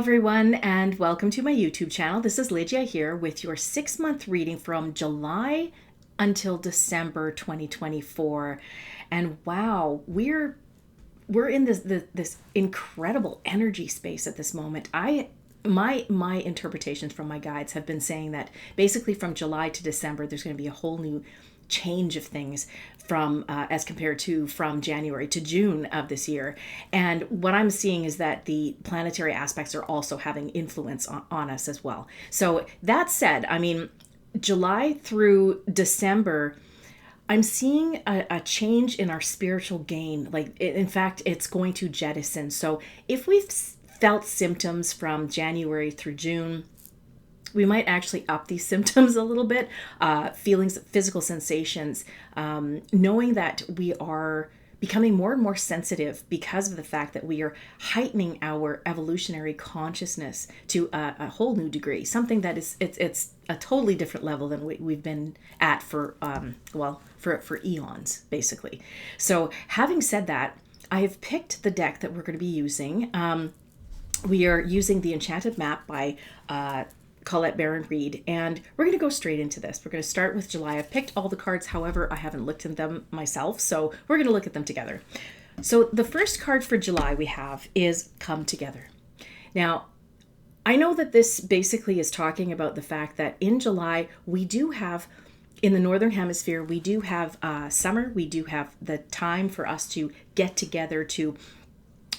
everyone, and welcome to my YouTube channel. This is Lygia here with your 6-month reading from July until December 2024. And wow, we're in this incredible energy space at this moment. My interpretations from my guides have been saying that basically from July to December there's going to be a whole new change of things from as compared to from January to June of this year. And what I'm seeing is that the planetary aspects are also having influence on us as well. So that said, I mean, July through December, I'm seeing a change in our spiritual gain. Like, in fact, it's going to jettison. So if we've felt symptoms from January through June, we might actually up these symptoms a little bit, feelings, physical sensations, knowing that we are becoming more and more sensitive because of the fact that we are heightening our evolutionary consciousness to a whole new degree, something that is, it's a totally different level than we've been at for eons, basically. So having said that, I have picked the deck that we're going to be using. We are using the Enchanted Map by Colette Baron-Reid, and we're going to go straight into this. We're going to start with July. I've picked all the cards, however, I haven't looked at them myself, so we're going to look at them together. So the first card for July we have is Come Together. Now, I know that this basically is talking about the fact that in July, we do have, in the Northern Hemisphere, we do have summer, we do have the time for us to get together, to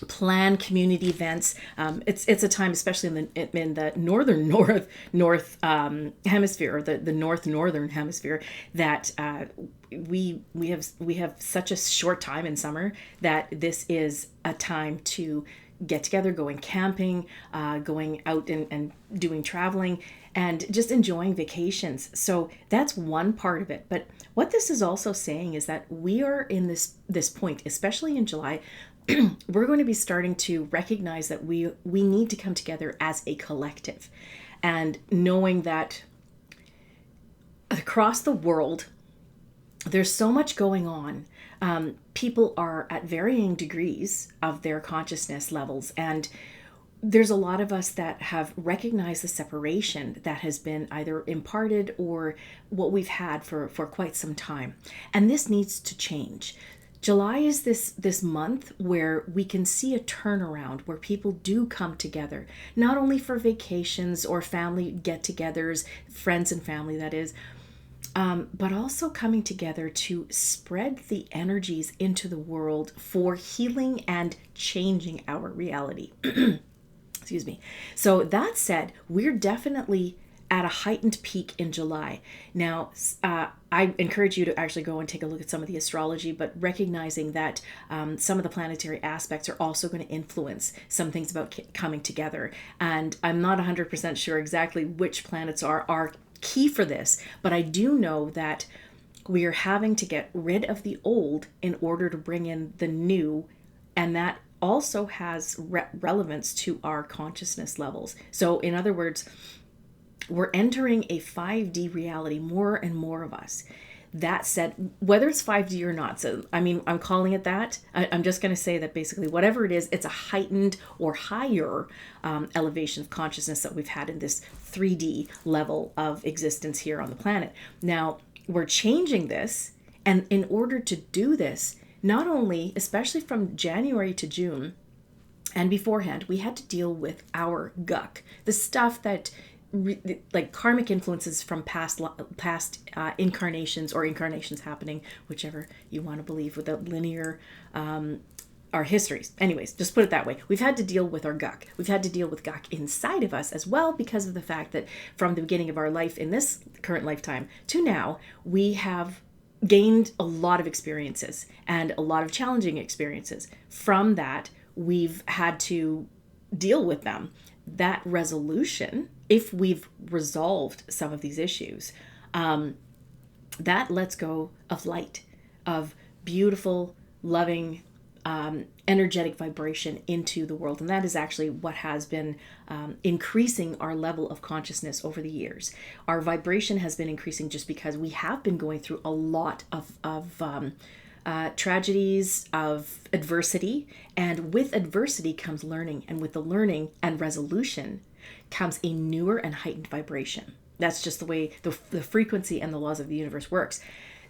plan community events. It's a time, especially in the north hemisphere, or the northern hemisphere, that we have such a short time in summer that this is a time to get together, going camping, going out and doing traveling, and just enjoying vacations. So that's one part of it. But what this is also saying is that we are in this point, especially in July, we're going to be starting to recognize that we need to come together as a collective, and knowing that across the world there's so much going on. People are at varying degrees of their consciousness levels, and there's a lot of us that have recognized the separation that has been either imparted or what we've had for quite some time, and this needs to change. July is this month where we can see a turnaround, where people do come together, not only for vacations or family get-togethers, friends and family that is, but also coming together to spread the energies into the world for healing and changing our reality. Excuse me. So that said, we're definitely at a heightened peak in July. Now, I encourage you to actually go and take a look at some of the astrology, but recognizing that some of the planetary aspects are also going to influence some things about coming together. And I'm not 100% sure exactly which planets are key for this, but I do know that we are having to get rid of the old in order to bring in the new, and that also has relevance to our consciousness levels. So in other words, we're entering a 5D reality, more and more of us. That said, whether it's 5D or not, so I mean, I'm calling it that. I'm just going to say that basically whatever it is, it's a heightened or higher elevation of consciousness that we've had in this 3D level of existence here on the planet. Now, we're changing this, and in order to do this, not only, especially from January to June and beforehand, we had to deal with our guck, the stuff that like karmic influences from past incarnations, or incarnations happening, whichever you want to believe, with the linear our histories. Anyways, just put it that way. We've had to deal with our guck. We've had to deal with guck inside of us as well, because of the fact that from the beginning of our life in this current lifetime to now, we have gained a lot of experiences and a lot of challenging experiences. From that, we've had to deal with them. That resolution, if we've resolved some of these issues, that lets go of light, of beautiful, loving, energetic vibration into the world. And that is actually what has been increasing our level of consciousness over the years. Our vibration has been increasing just because we have been going through a lot of tragedies, of adversity. And with adversity comes learning. And with the learning and resolution comes a newer and heightened vibration. That's just the way the frequency and the laws of the universe works.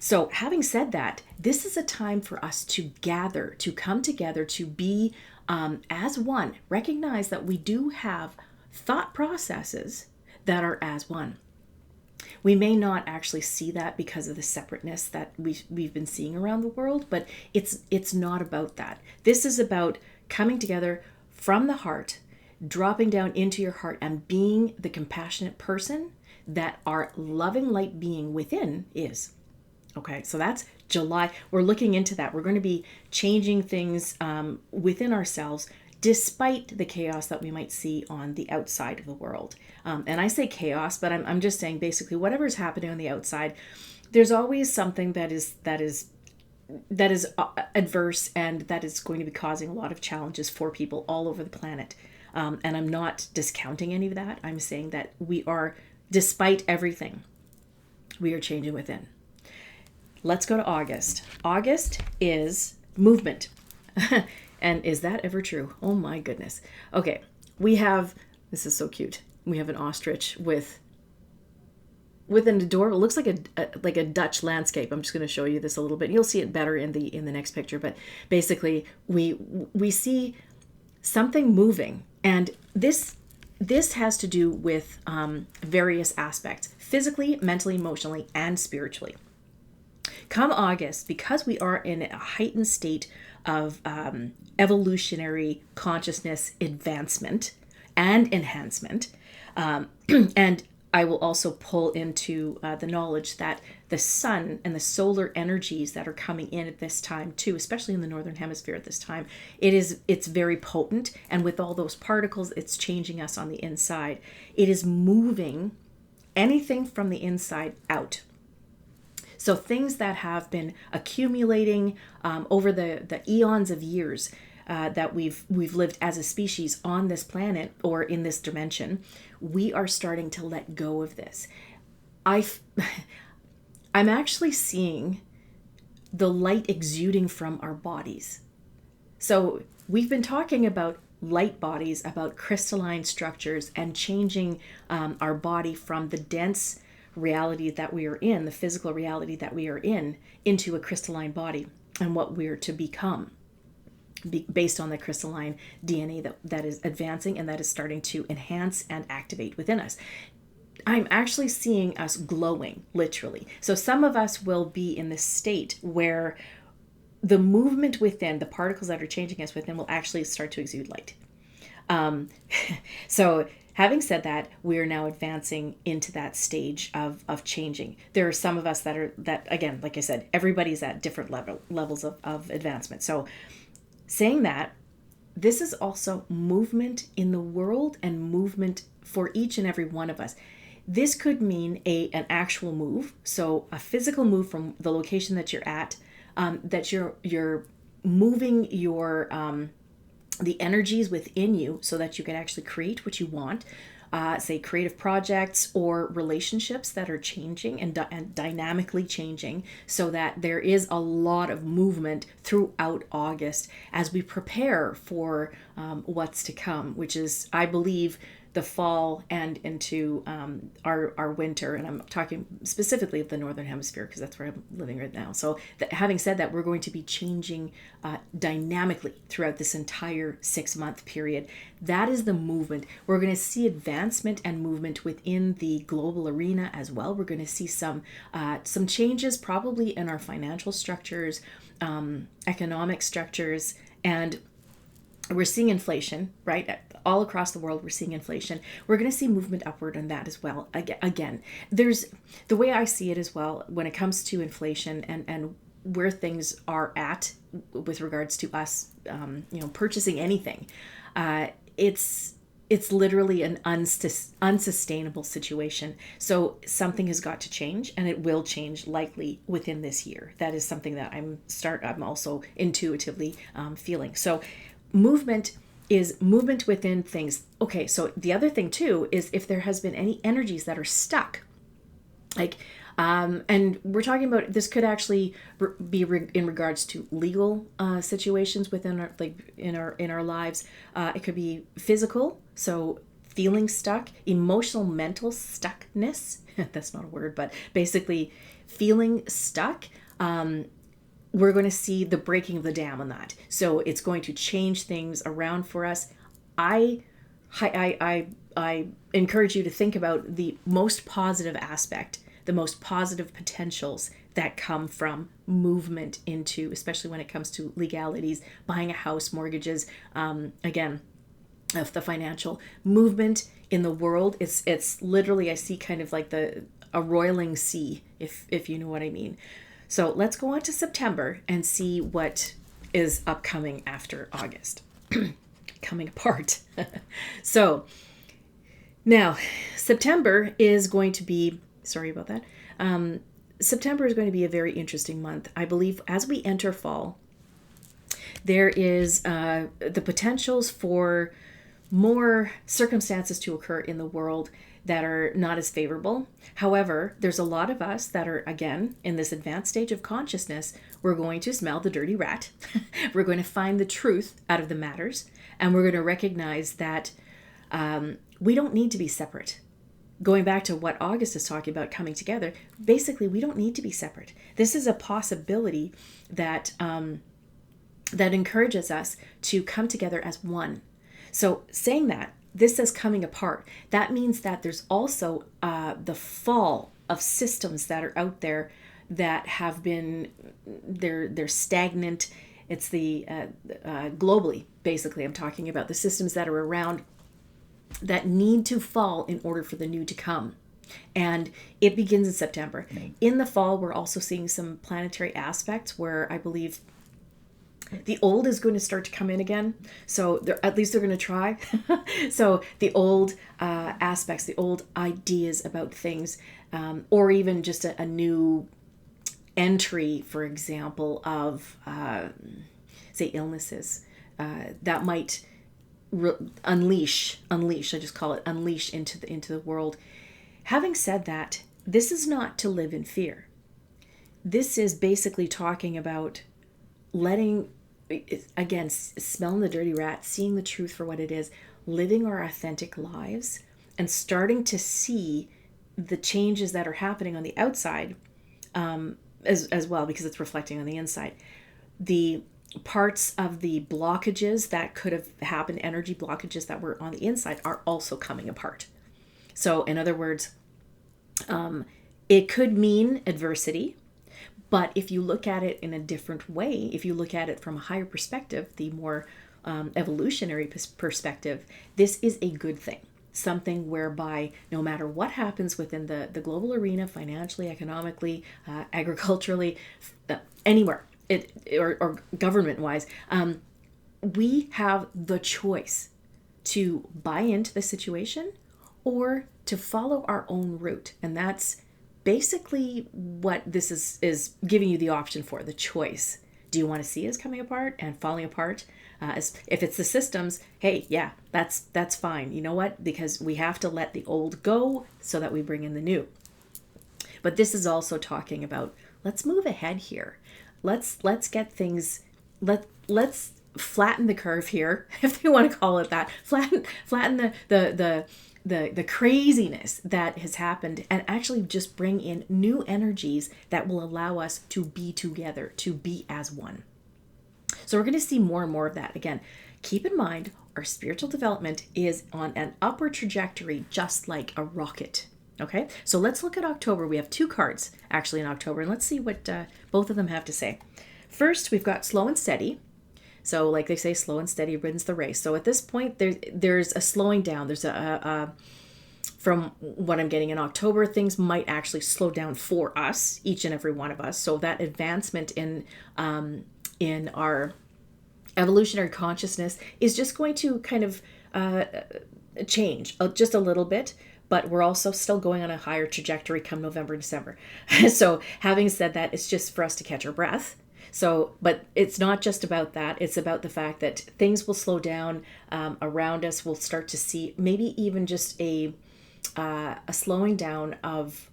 So having said that, this is a time for us to gather, to come together, to be as one. Recognize that we do have thought processes that are as one. We may not actually see that because of the separateness that we've been seeing around the world, but it's not about that. This is about coming together from the heart, dropping down into your heart and being the compassionate person that our loving light being within is. Okay, so that's July. We're looking into that. We're going to be changing things within ourselves despite the chaos that we might see on the outside of the world. And I say chaos, but I'm just saying basically whatever's happening on the outside, there's always something that is adverse and that is going to be causing a lot of challenges for people all over the planet. And I'm not discounting any of that. I'm saying that we are, despite everything, we are changing within. Let's go to August. August is movement. And is that ever true? Oh my goodness. Okay, this is so cute. We have an ostrich with an adorable, it looks like a Dutch landscape. I'm just going to show you this a little bit. You'll see it better in the next picture. But basically, we see something moving, and this has to do with various aspects: physically, mentally, emotionally, and spiritually. Come August, because we are in a heightened state of evolutionary consciousness advancement and enhancement, and I will also pull into the knowledge that the sun and the solar energies that are coming in at this time too, especially in the northern hemisphere at this time, it's very potent, and with all those particles, it's changing us on the inside. It is moving anything from the inside out. So things that have been accumulating over the eons of years that we've lived as a species on this planet or in this dimension, we are starting to let go of this. I'm actually seeing the light exuding from our bodies. So we've been talking about light bodies, about crystalline structures, and changing our body from the dense reality that we are in, the physical reality that we are in, into a crystalline body and what we're to become based on the crystalline DNA that is advancing and that is starting to enhance and activate within us. I'm actually seeing us glowing, literally. So some of us will be in this state where the movement within, the particles that are changing us within, will actually start to exude light. So having said that, we are now advancing into that stage of changing. There are some of us that again, like I said, everybody's at different levels of advancement. So saying that, this is also movement in the world and movement for each and every one of us. This could mean an actual move, so a physical move from the location that you're at, that you're moving your the energies within you so that you can actually create what you want, say creative projects or relationships that are changing and dynamically changing, so that there is a lot of movement throughout August as we prepare for what's to come, which is, I believe, the fall and into our winter. And I'm talking specifically of the northern hemisphere because that's where I'm living right now. So having said that, we're going to be changing dynamically throughout this entire 6-month period. That is the movement. We're going to see advancement and movement within the global arena as well. We're going to see some changes probably in our financial structures, economic structures, and we're seeing inflation, right? All across the world, we're seeing inflation. We're going to see movement upward on that as well. Again, there's the way I see it as well when it comes to inflation and where things are at with regards to us, purchasing anything. It's literally an unsustainable situation. So something has got to change, and it will change likely within this year. That is something that I'm also intuitively feeling. So movement is movement within things. Okay, so the other thing too is if there has been any energies that are stuck, like And we're talking about this could actually be in regards to legal situations within our, like in our lives. It could be physical, so feeling stuck, emotional, mental stuckness. That's not a word, but basically feeling stuck. We're going to see the breaking of the dam on that. So it's going to change things around for us. I encourage you to think about the most positive aspect, the most positive potentials that come from movement into, especially when it comes to legalities, buying a house, mortgages, again, of the financial movement in the world. It's literally, I see kind of like a roiling sea, if you know what I mean. So let's go on to September and see what is upcoming after August. Coming apart. So now September is going to be, sorry about that. September is going to be a very interesting month. I believe as we enter fall, there is the potentials for more circumstances to occur in the world that are not as favorable. However, there's a lot of us that are, again, in this advanced stage of consciousness. We're going to smell the dirty rat. We're going to find the truth out of the matters. And we're going to recognize that we don't need to be separate. Going back to what August is talking about, coming together, basically, we don't need to be separate. This is a possibility that that encourages us to come together as one. So saying that, this is coming apart. That means that there's also the fall of systems that are out there that have been, they're stagnant. It's the globally, basically, I'm talking about the systems that are around that need to fall in order for the new to come. And it begins in September. In the fall, we're also seeing some planetary aspects where I believe the old is going to start to come in again. So at least they're going to try. So the old aspects, the old ideas about things, or even just a new entry, for example, of, say, illnesses that might unleash, I just call it unleash into the world. Having said that, this is not to live in fear. This is basically talking about letting, again, smelling the dirty rat, seeing the truth for what it is, living our authentic lives, and starting to see the changes that are happening on the outside as well, because it's reflecting on the inside. The parts of the blockages that could have happened, energy blockages that were on the inside, are also coming apart. So in other words, it could mean adversity. But if you look at it in a different way, if you look at it from a higher perspective, the more evolutionary perspective, this is a good thing. Something whereby no matter what happens within the global arena, financially, economically, agriculturally, anywhere, or government-wise, we have the choice to buy into the situation or to follow our own route. And that's basically what this is giving you the option for, the choice. Do you want to see us coming apart and falling apart? If it's the systems, hey, yeah, that's fine. You know what? Because we have to let the old go so that we bring in the new. But this is also talking about, let's move ahead here. Let's get things, let's flatten the curve here, if you want to call it that. Flatten the craziness that has happened, and actually just bring in new energies that will allow us to be together, to be as one. So we're going to see more and more of that. Again, keep in mind, our spiritual development is on an upward trajectory, just like a rocket. Okay, so let's look at October. We have 2 cards actually in October, and let's see what both of them have to say. First, we've got slow and steady. So like they say, slow and steady wins the race. So at this point, there's a slowing down. There's from what I'm getting in October, things might actually slow down for us, each and every one of us. So that advancement in our evolutionary consciousness is just going to kind of change just a little bit. But we're also still going on a higher trajectory come November, December. So having said that, it's just for us to catch our breath. So, but it's not just about that. It's about the fact that things will slow down around us. We'll start to see maybe even just a a slowing down of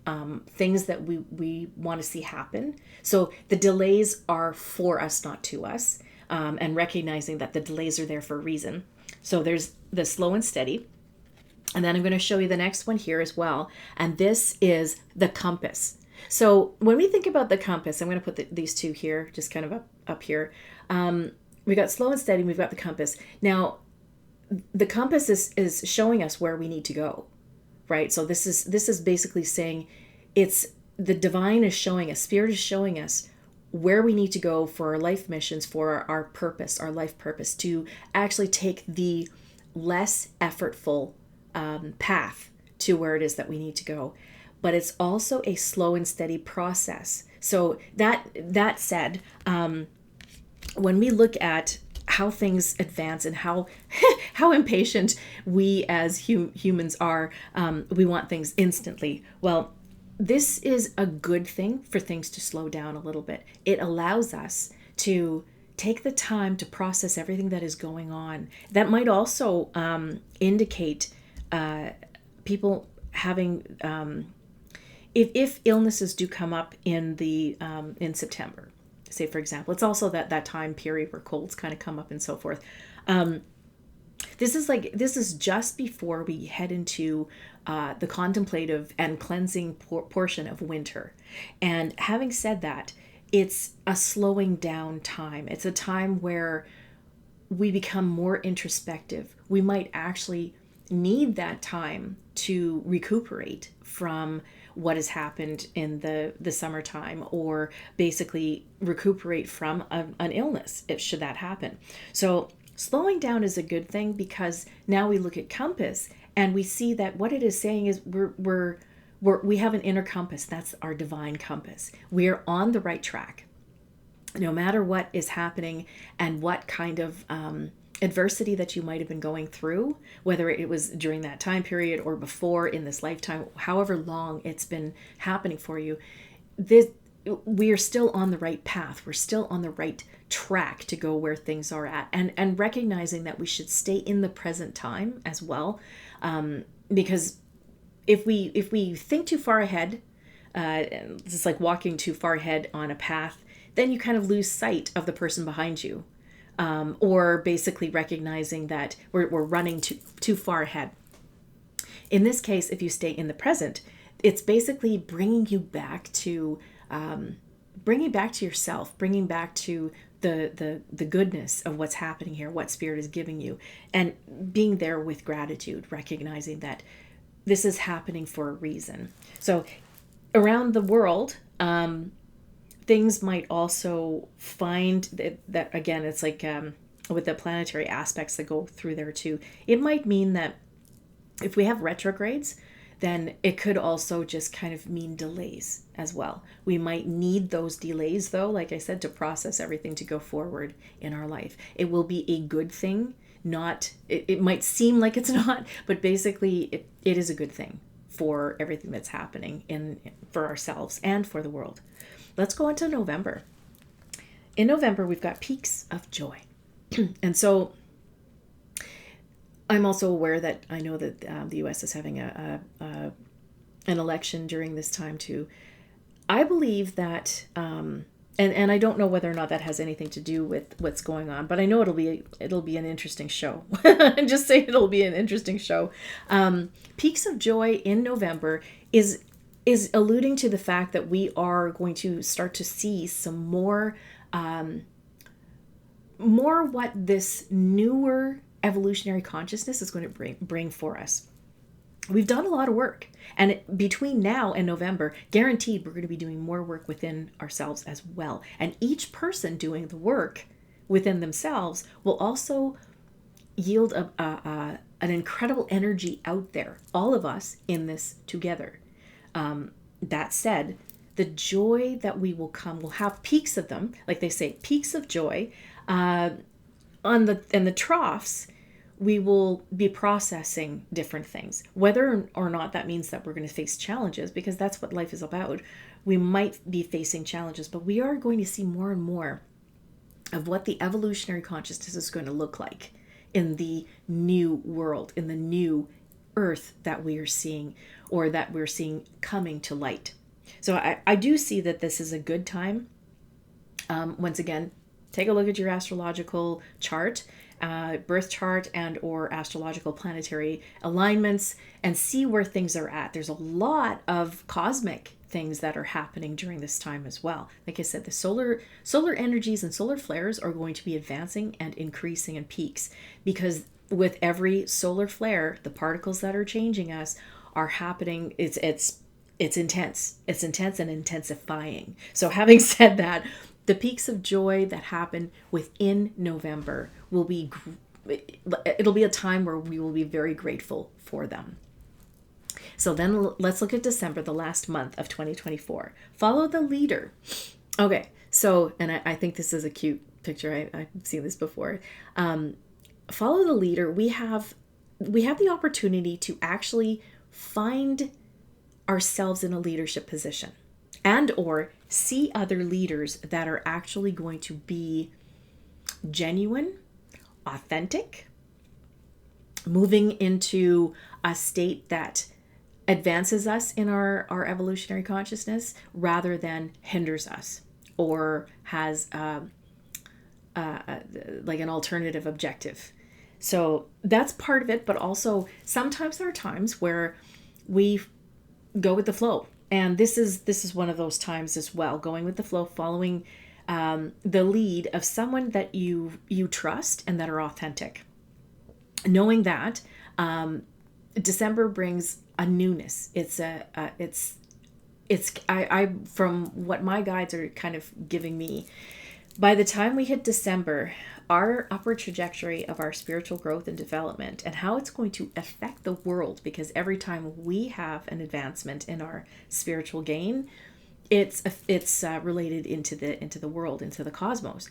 things that we want to see happen. So the delays are for us, not to us, and recognizing that the delays are there for a reason. So there's the slow and steady. And then I'm going to show you the next one here as well. And this is the compass. So when we think about the compass, I'm going to put these two here, just kind of up here. We got slow and steady. We've got the compass. Now, the compass is showing us where we need to go, right? So this is basically saying it's the divine is showing us, spirit is showing us where we need to go for our life missions, for our purpose, our life purpose, to actually take the less effortful path to where it is that we need to go. But it's also a slow and steady process. So that said, when we look at how things advance and how how impatient we as humans are, we want things instantly. Well, this is a good thing for things to slow down a little bit. It allows us to take the time to process everything that is going on. That might also indicate people having, if illnesses do come up in September, say for example, it's also that time period where colds kind of come up and so forth. This is just before we head into the contemplative and cleansing portion of winter. And having said that, it's a slowing down time. It's a time where we become more introspective. We might actually need that time to recuperate from what has happened in the summertime, or basically recuperate from an illness, should that happen. So slowing down is a good thing, because now we look at compass and we see that what it is saying is we have an inner compass. That's our divine compass. We are on the right track, no matter what is happening and what kind of adversity that you might have been going through, whether it was during that time period or before in this lifetime, however long it's been happening for you. We are still on the right path. We're still on the right track to go where things are at, and recognizing that we should stay in the present time as well, because if we think too far ahead, it's like walking too far ahead on a path, then you kind of lose sight of the person behind you, or basically recognizing that we're running too far ahead. In this case, if you stay in the present, it's basically bringing you back to yourself, bringing back to the goodness of what's happening here, what spirit is giving you, and being there with gratitude, recognizing that this is happening for a reason. So around the world, things might also find that again, it's like with the planetary aspects that go through there too, it might mean that if we have retrogrades, then it could also just kind of mean delays as well. We might need those delays, though, like I said, to process everything to go forward in our life. It will be a good thing. It might seem like it's not, but basically it is a good thing for everything that's happening for ourselves and for the world. Let's go on to November. In November, we've got peaks of joy. And so I'm also aware that I know that the U.S. is having an election during this time too. I believe that, and I don't know whether or not that has anything to do with what's going on, but I know it'll be an interesting show. Just say it'll be an interesting show. Peaks of joy in November is alluding to the fact that we are going to start to see some more what this newer evolutionary consciousness is going to bring for us. We've done a lot of work, and between now and November, guaranteed we're going to be doing more work within ourselves as well. And each person doing the work within themselves will also yield an incredible energy out there, all of us in this together. That said, the joy that we will have peaks of them, like they say, peaks of joy. In the troughs, we will be processing different things. Whether or not that means that we're going to face challenges, because that's what life is about. We might be facing challenges, but we are going to see more and more of what the evolutionary consciousness is going to look like in the new world, in the new earth that we are seeing, or that we're seeing coming to light. So I do see that this is a good time. Once again, take a look at your astrological chart, birth chart, and or astrological planetary alignments, and see where things are at. There's a lot of cosmic things that are happening during this time as well. Like I said, the solar energies and solar flares are going to be advancing and increasing in peaks, because with every solar flare, the particles that are changing us are happening. It's intense. It's intense and intensifying. So having said that, the peaks of joy that happen within November it'll be a time where we will be very grateful for them. So then let's look at December, the last month of 2024. Follow the leader. Okay, so, and I think this is a cute picture. I've seen this before. Follow the leader. We have the opportunity to actually find ourselves in a leadership position, and or see other leaders that are actually going to be genuine, authentic, moving into a state that advances us in our evolutionary consciousness rather than hinders us or has like an alternative objective. So that's part of it, but also sometimes there are times where we go with the flow. And this is one of those times as well, going with the flow, following the lead of someone that you trust and that are authentic. Knowing that December brings a newness. It's from what my guides are kind of giving me, by the time we hit December, our upward trajectory of our spiritual growth and development and how it's going to affect the world, because every time we have an advancement in our spiritual gain, it's related into the world, into the cosmos.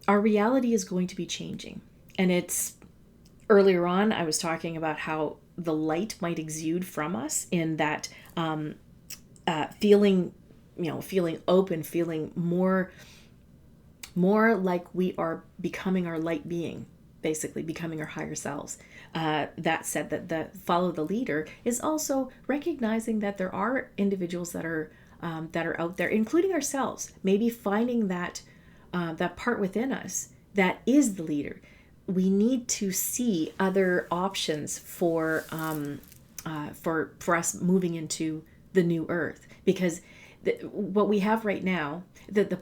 Our reality is going to be changing. And it's earlier on, I was talking about how the light might exude from us in that feeling open, feeling more like we are becoming our light being, basically becoming our higher selves. That said, that the follow the leader is also recognizing that there are individuals that are out there, including ourselves, maybe finding that part within us that is the leader. We need to see other options for us moving into the new earth, because what we have right now, the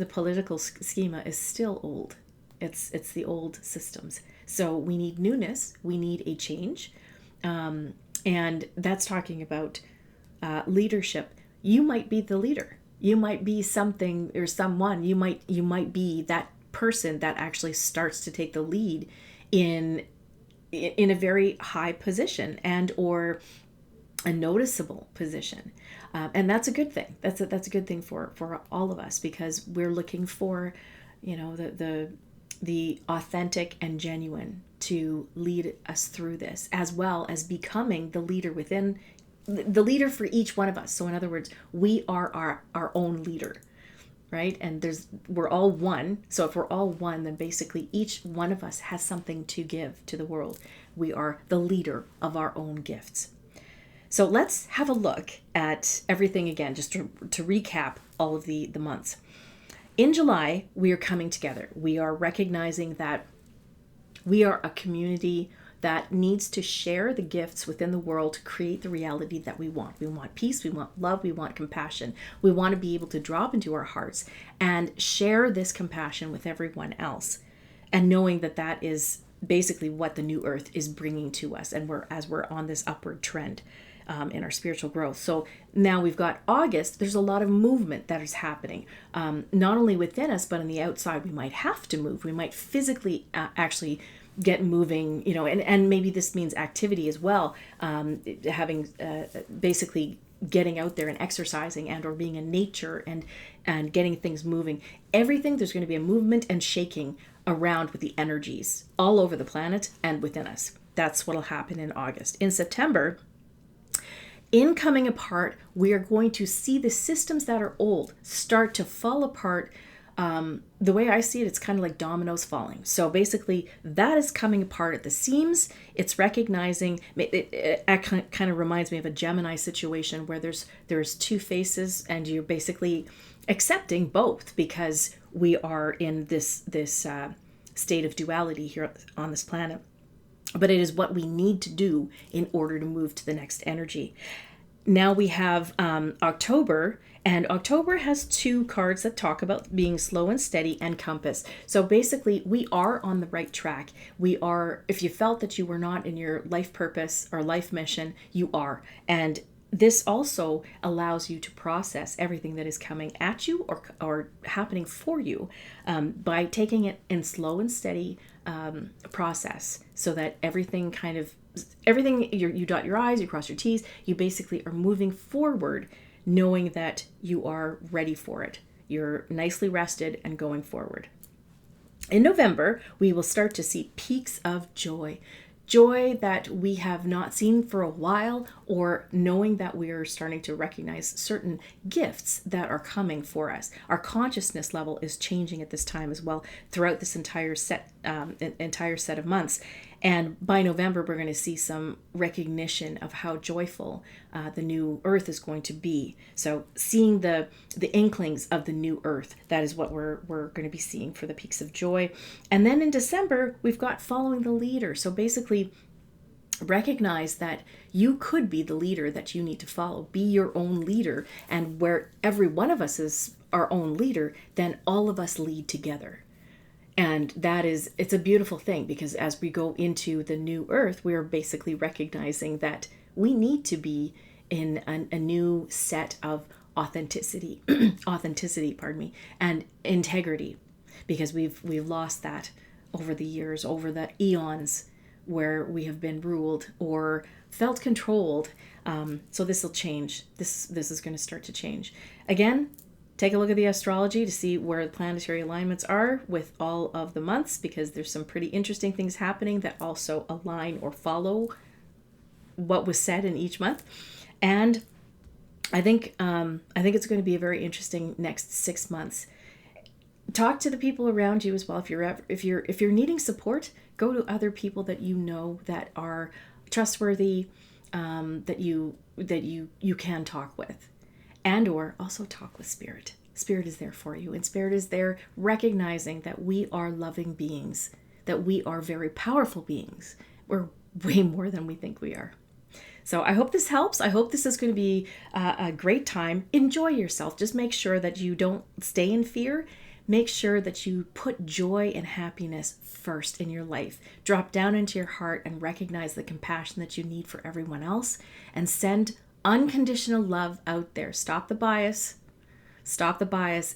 political schema is still old. It's the old systems. So we need newness. We need a change, and that's talking about leadership. You might be the leader. You might be something or someone. You might be that person that actually starts to take the lead in a very high position and or a noticeable position, and that's a good thing. That's a good thing for all of us, because we're looking for, the authentic and genuine to lead us through this, as well as becoming the leader within, the leader for each one of us. So in other words, we are our own leader, right? And we're all one. So if we're all one, then basically each one of us has something to give to the world. We are the leader of our own gifts. So let's have a look at everything again, just to recap all of the months. In July, we are coming together. We are recognizing that we are a community that needs to share the gifts within the world to create the reality that we want. We want peace, we want love, we want compassion. We want to be able to drop into our hearts and share this compassion with everyone else. And knowing that that is basically what the new earth is bringing to us, and as we're on this upward trend in our spiritual growth. So now we've got August. There's a lot of movement that is happening, not only within us, but on the outside. We might have to move. We might physically actually get moving, and maybe this means activity as well, having basically getting out there and exercising and or being in nature and getting things moving. Everything, there's going to be a movement and shaking around with the energies all over the planet and within us. That's what will happen in August. In September, in coming apart, we are going to see the systems that are old start to fall apart the way I see it, it's kind of like dominoes falling. So basically, that is coming apart at the seams. It's recognizing. It kind of reminds me of a Gemini situation where there's two faces, and you're basically accepting both because we are in this state of duality here on this planet. But it is what we need to do in order to move to the next energy. Now we have October, and October has two cards that talk about being slow and steady and compass. So basically, we are on the right track. We are, if you felt that you were not in your life purpose or life mission, you are. And this also allows you to process everything that is coming at you or happening for you by taking it in slow and steady process, so that everything you dot your I's, you cross your T's, you basically are moving forward knowing that you are ready for it. You're nicely rested and going forward. In November, we will start to see peaks of joy. Joy that we have not seen for a while, or knowing that we are starting to recognize certain gifts that are coming for us. Our consciousness level is changing at this time as well throughout this entire set of months. And by November, we're going to see some recognition of how joyful the new earth is going to be. So seeing the inklings of the new earth, that is what we're going to be seeing for the peaks of joy. And then in December, we've got following the leader. So basically, recognize that you could be the leader that you need to follow. Be your own leader. And where every one of us is our own leader, then all of us lead together. And it's a beautiful thing, because as we go into the new earth, we are basically recognizing that we need to be in a new set of authenticity, and integrity, because we've lost that over the years, over the eons, where we have been ruled or felt controlled. So this will change. This is going to start to change. Again, take a look at the astrology to see where the planetary alignments are with all of the months, because there's some pretty interesting things happening that also align or follow what was said in each month. And I think it's going to be a very interesting next 6 months. Talk to the people around you as well. If you're needing support, go to other people that you know that are trustworthy, that you can talk with. And or also talk with Spirit. Spirit is there for you. And Spirit is there recognizing that we are loving beings, that we are very powerful beings. We're way more than we think we are. So I hope this helps. I hope this is going to be a great time. Enjoy yourself. Just make sure that you don't stay in fear. Make sure that you put joy and happiness first in your life. Drop down into your heart and recognize the compassion that you need for everyone else, and send unconditional love out there. Stop the bias,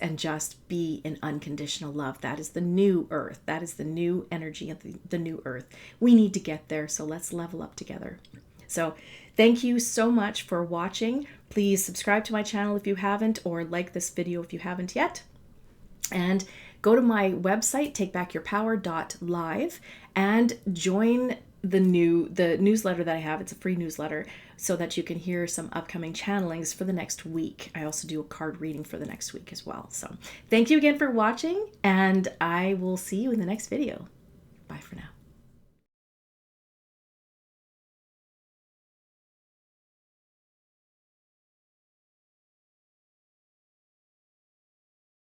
and just be in unconditional love. That is the new earth. That is the new energy of the new earth. We need to get there, so let's level up together. So thank you so much for watching. Please subscribe to my channel if you haven't, or like this video if you haven't yet. And go to my website, takebackyourpower.live, and join the newsletter that I have. It's a free newsletter, so that you can hear some upcoming channelings for the next week. I also do a card reading for the next week as well. So thank you again for watching, and I will see you in the next video.